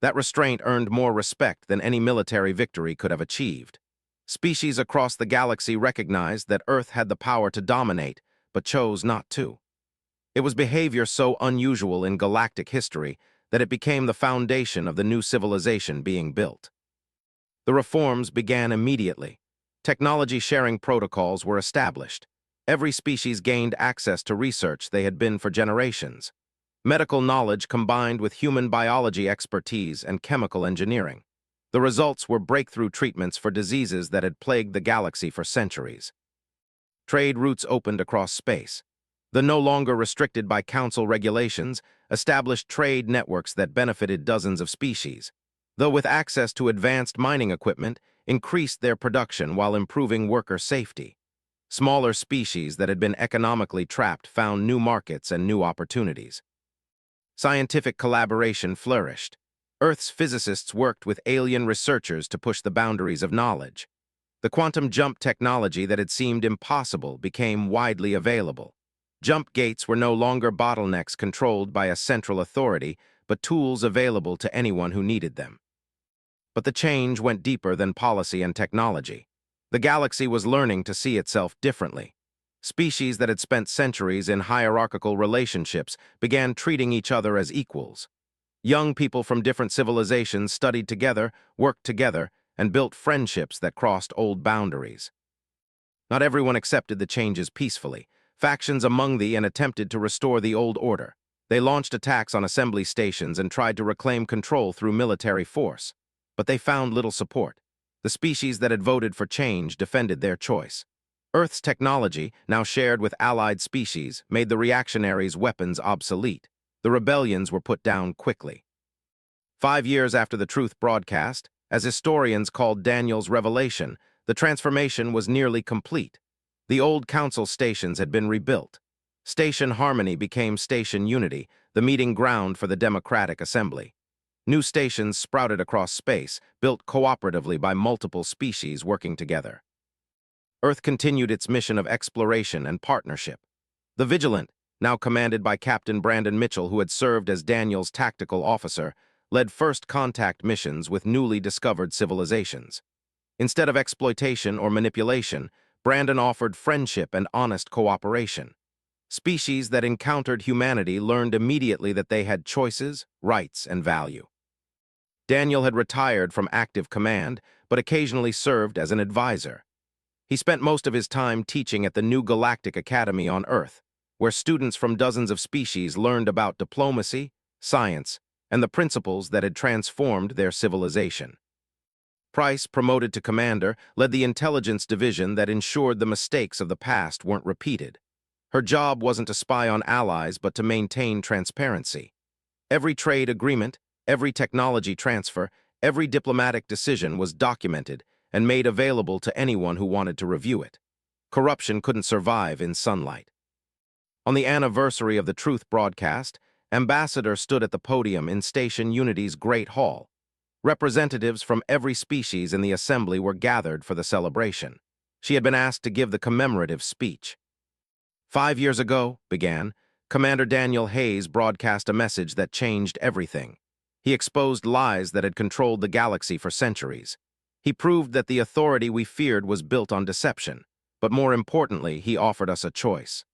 That restraint earned more respect than any military victory could have achieved. Species across the galaxy recognized that Earth had the power to dominate, but chose not to. It was behavior so unusual in galactic history that it became the foundation of the new civilization being built. The reforms began immediately. Technology-sharing protocols were established. Every species gained access to research they had been for generations. Medical knowledge combined with human biology expertise and chemical engineering. The results were breakthrough treatments for diseases that had plagued the galaxy for centuries. Trade routes opened across space. The no longer restricted by council regulations established trade networks that benefited dozens of species, though with access to advanced mining equipment, increased their production while improving worker safety. Smaller species that had been economically trapped found new markets and new opportunities. Scientific collaboration flourished. Earth's physicists worked with alien researchers to push the boundaries of knowledge. The quantum jump technology that had seemed impossible became widely available. Jump gates were no longer bottlenecks controlled by a central authority, but tools available to anyone who needed them. But the change went deeper than policy and technology. The galaxy was learning to see itself differently. Species that had spent centuries in hierarchical relationships began treating each other as equals. Young people from different civilizations studied together, worked together, and built friendships that crossed old boundaries. Not everyone accepted the changes peacefully. Factions among them attempted to restore the old order. They launched attacks on assembly stations and tried to reclaim control through military force. But they found little support. The species that had voted for change defended their choice. Earth's technology, now shared with allied species, made the reactionaries' weapons obsolete. The rebellions were put down quickly. 5 years after the truth broadcast, as historians called Daniel's revelation, the transformation was nearly complete. The old council stations had been rebuilt. Station Harmony became Station Unity, the meeting ground for the Democratic Assembly. New stations sprouted across space, built cooperatively by multiple species working together. Earth continued its mission of exploration and partnership. The vigilant, now commanded by Captain Brandon Mitchell, who had served as Daniel's tactical officer, led first contact missions with newly discovered civilizations. Instead of exploitation or manipulation, Brandon offered friendship and honest cooperation. Species that encountered humanity learned immediately that they had choices, rights, and value. Daniel had retired from active command, but occasionally served as an advisor. He spent most of his time teaching at the new Galactic Academy on Earth, where students from dozens of species learned about diplomacy, science, and the principles that had transformed their civilization. Price, promoted to commander, led the intelligence division that ensured the mistakes of the past weren't repeated. Her job wasn't to spy on allies, but to maintain transparency. Every trade agreement, every technology transfer, every diplomatic decision was documented and made available to anyone who wanted to review it. Corruption couldn't survive in sunlight. On the anniversary of the Truth broadcast, Ambassador stood at the podium in Station Unity's Great Hall. Representatives from every species in the assembly were gathered for the celebration. She had been asked to give the commemorative speech. 5 years ago, began, Commander Daniel Hayes broadcast a message that changed everything. He exposed lies that had controlled the galaxy for centuries. He proved that the authority we feared was built on deception, but more importantly, he offered us a choice.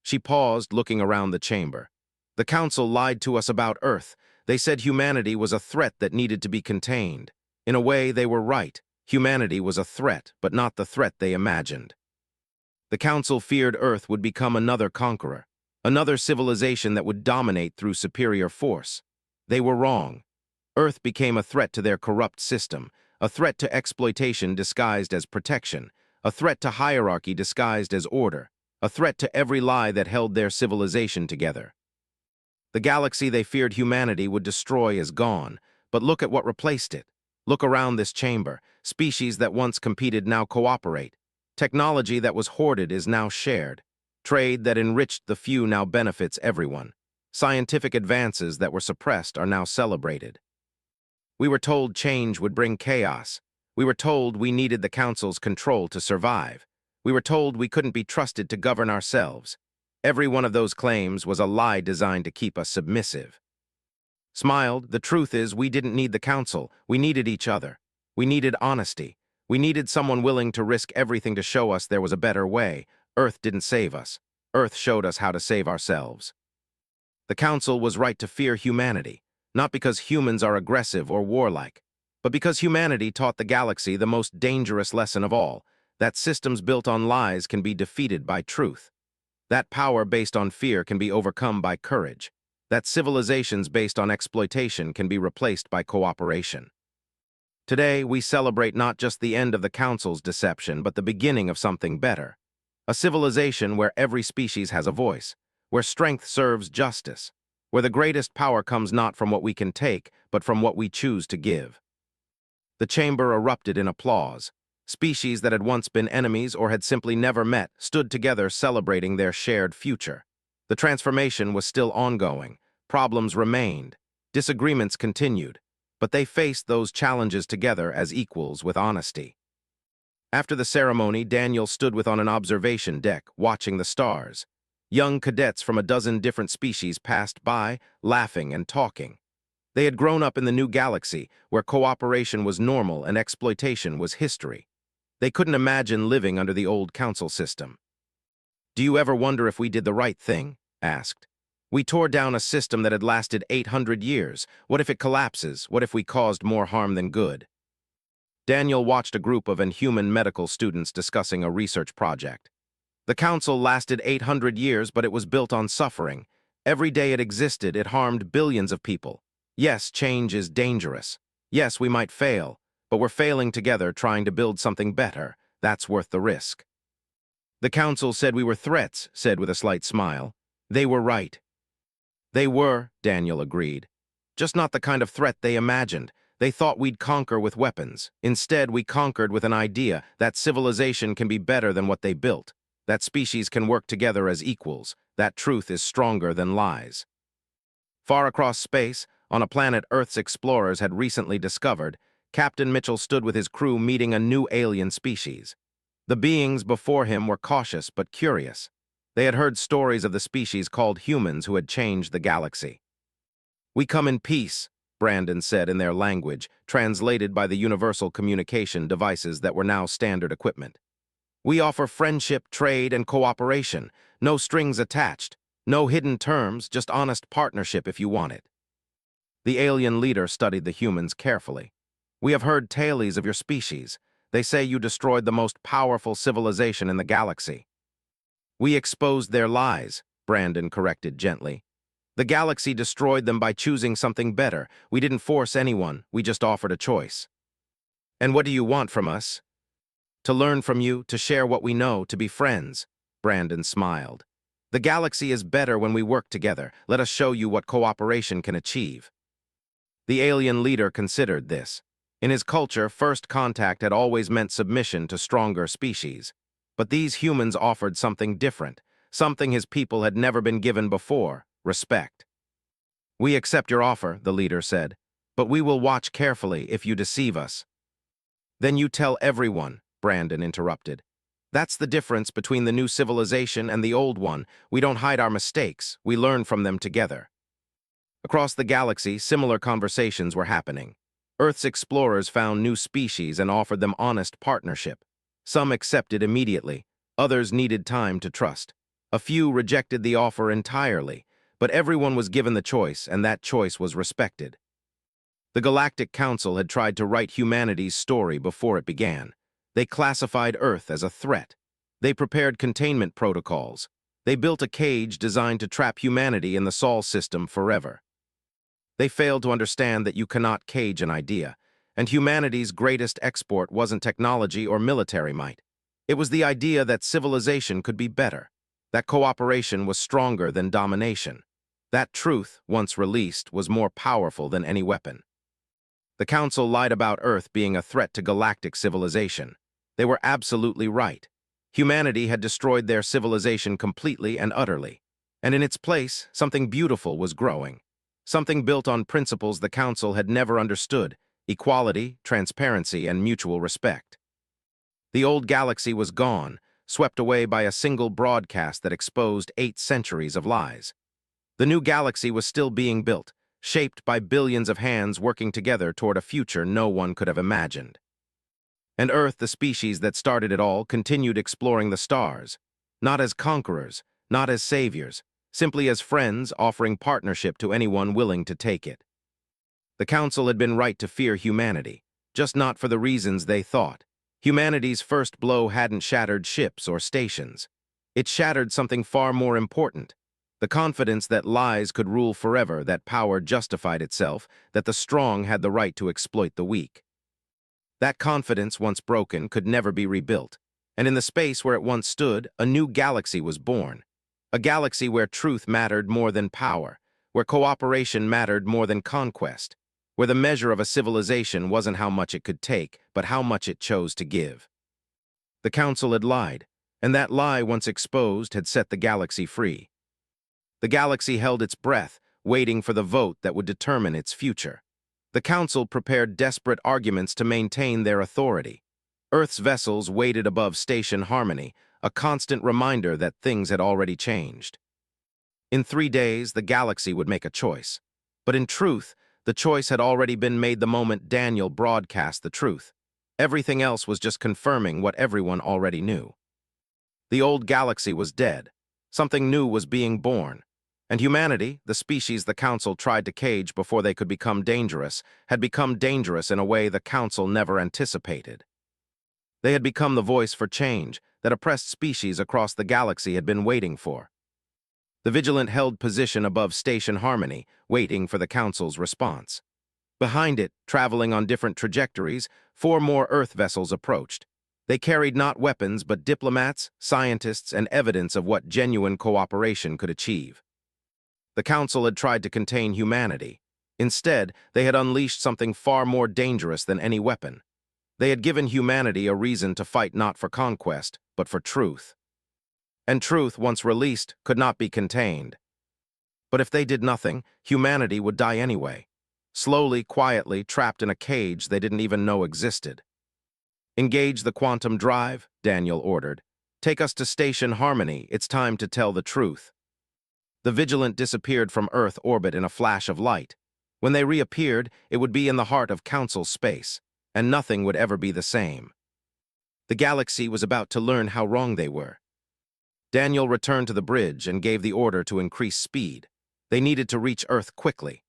She paused, looking around the chamber. The Council lied to us about Earth. They said humanity was a threat that needed to be contained. In a way, they were right. Humanity was a threat, but not the threat they imagined. The Council feared Earth would become another conqueror, another civilization that would dominate through superior force. They were wrong. Earth became a threat to their corrupt system, a threat to exploitation disguised as protection, a threat to hierarchy disguised as order, a threat to every lie that held their civilization together. The galaxy they feared humanity would destroy is gone, but look at what replaced it. Look around this chamber. Species that once competed now cooperate. Technology that was hoarded is now shared. Trade that enriched the few now benefits everyone. Scientific advances that were suppressed are now celebrated. We were told change would bring chaos. We were told we needed the Council's control to survive. We were told we couldn't be trusted to govern ourselves. Every one of those claims was a lie designed to keep us submissive. Smiled, the truth is we didn't need the Council. We needed each other. We needed honesty. We needed someone willing to risk everything to show us there was a better way. Earth didn't save us. Earth showed us how to save ourselves. The Council was right to fear humanity, not because humans are aggressive or warlike, but because humanity taught the galaxy the most dangerous lesson of all, that systems built on lies can be defeated by truth. That power based on fear can be overcome by courage. That civilizations based on exploitation can be replaced by cooperation. Today, we celebrate not just the end of the Council's deception, but the beginning of something better. A civilization where every species has a voice, where strength serves justice, where the greatest power comes not from what we can take, but from what we choose to give. The chamber erupted in applause. Species that had once been enemies or had simply never met stood together celebrating their shared future. The transformation was still ongoing. Problems remained. Disagreements continued. But they faced those challenges together as equals with honesty. After the ceremony, Daniel stood on an observation deck, watching the stars. Young cadets from a dozen different species passed by, laughing and talking. They had grown up in the new galaxy, where cooperation was normal and exploitation was history. They couldn't imagine living under the old Council system. "Do you ever wonder if we did the right thing?" asked. "We tore down a system that had lasted 800 years. What if it collapses? What if we caused more harm than good?" Daniel watched a group of inhuman medical students discussing a research project. The Council lasted 800 years, but it was built on suffering. Every day it existed, it harmed billions of people. Yes, change is dangerous. Yes, we might fail, but we're failing together trying to build something better. That's worth the risk. The Council said we were threats, said with a slight smile. They were right. They were, Daniel agreed. Just not the kind of threat they imagined. They thought we'd conquer with weapons. Instead, we conquered with an idea that civilization can be better than what they built, that species can work together as equals, that truth is stronger than lies. Far across space, on a planet Earth's explorers had recently discovered, Captain Mitchell stood with his crew meeting a new alien species. The beings before him were cautious but curious. They had heard stories of the species called humans who had changed the galaxy. "We come in peace," Brandon said in their language, translated by the universal communication devices that were now standard equipment. "We offer friendship, trade, and cooperation. No strings attached. No hidden terms, just honest partnership if you want it." The alien leader studied the humans carefully. "We have heard tales of your species. They say you destroyed the most powerful civilization in the galaxy." "We exposed their lies," Brandon corrected gently. "The galaxy destroyed them by choosing something better. We didn't force anyone, we just offered a choice." "And what do you want from us?" "To learn from you, to share what we know, to be friends," Brandon smiled. "The galaxy is better when we work together. Let us show you what cooperation can achieve." The alien leader considered this. In his culture, first contact had always meant submission to stronger species. But these humans offered something different, something his people had never been given before: respect. "We accept your offer," the leader said, "but we will watch carefully if you deceive us." "Then you tell everyone," Brandon interrupted. "That's the difference between the new civilization and the old one. We don't hide our mistakes, we learn from them together." Across the galaxy, similar conversations were happening. Earth's explorers found new species and offered them honest partnership. Some accepted immediately, others needed time to trust. A few rejected the offer entirely, but everyone was given the choice, and that choice was respected. The Galactic Council had tried to write humanity's story before it began. They classified Earth as a threat. They prepared containment protocols. They built a cage designed to trap humanity in the Sol system forever. They failed to understand that you cannot cage an idea, and humanity's greatest export wasn't technology or military might. It was the idea that civilization could be better, that cooperation was stronger than domination. That truth, once released, was more powerful than any weapon. The Council lied about Earth being a threat to galactic civilization. They were absolutely right. Humanity had destroyed their civilization completely and utterly, and in its place, something beautiful was growing. Something built on principles the Council had never understood: equality, transparency, and mutual respect. The old galaxy was gone, swept away by a single broadcast that exposed 8 centuries of lies. The new galaxy was still being built, shaped by billions of hands working together toward a future no one could have imagined. And Earth, the species that started it all, continued exploring the stars, not as conquerors, not as saviors, simply as friends offering partnership to anyone willing to take it. The Council had been right to fear humanity, just not for the reasons they thought. Humanity's first blow hadn't shattered ships or stations. It shattered something far more important: the confidence that lies could rule forever, that power justified itself, that the strong had the right to exploit the weak. That confidence, once broken, could never be rebuilt, and in the space where it once stood, a new galaxy was born. A galaxy where truth mattered more than power, where cooperation mattered more than conquest, where the measure of a civilization wasn't how much it could take, but how much it chose to give. The Council had lied, and that lie, once exposed, had set the galaxy free. The galaxy held its breath, waiting for the vote that would determine its future. The Council prepared desperate arguments to maintain their authority. Earth's vessels waited above Station Harmony, a constant reminder that things had already changed. In 3 days, the galaxy would make a choice. But in truth, the choice had already been made the moment Daniel broadcast the truth. Everything else was just confirming what everyone already knew. The old galaxy was dead. Something new was being born. And humanity, the species the Council tried to cage before they could become dangerous, had become dangerous in a way the Council never anticipated. They had become the voice for change that oppressed species across the galaxy had been waiting for. The Vigilant held position above Station Harmony, waiting for the Council's response. Behind it, traveling on different trajectories, 4 more Earth vessels approached. They carried not weapons but diplomats, scientists, and evidence of what genuine cooperation could achieve. The Council had tried to contain humanity. Instead, they had unleashed something far more dangerous than any weapon. They had given humanity a reason to fight not for conquest, but for truth. And truth, once released, could not be contained. But if they did nothing, humanity would die anyway. Slowly, quietly, trapped in a cage they didn't even know existed. "Engage the quantum drive," Daniel ordered. Take us to Station Harmony. It's time to tell the truth." The Vigilant disappeared from Earth orbit in a flash of light. When they reappeared, it would be in the heart of Council space, and nothing would ever be the same. The galaxy was about to learn how wrong they were. Daniel returned to the bridge and gave the order to increase speed. They needed to reach Earth quickly.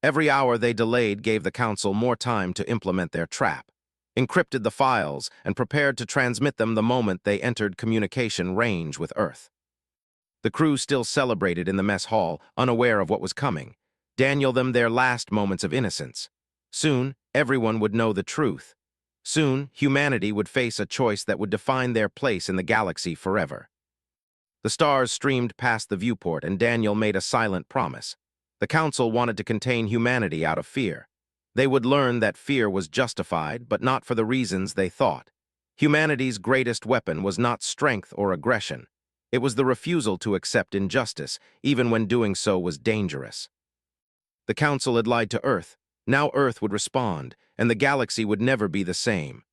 Every hour they delayed gave the Council more time to implement their trap, encrypted the files, and prepared to transmit them the moment they entered communication range with Earth. The crew still celebrated in the mess hall, unaware of what was coming. Daniel them their last moments of innocence. Soon, everyone would know the truth. Soon, humanity would face a choice that would define their place in the galaxy forever. The stars streamed past the viewport, and Daniel made a silent promise. The Council wanted to contain humanity out of fear. They would learn that fear was justified, but not for the reasons they thought. Humanity's greatest weapon was not strength or aggression. It was the refusal to accept injustice, even when doing so was dangerous. The Council had lied to Earth. Now Earth would respond, and the galaxy would never be the same.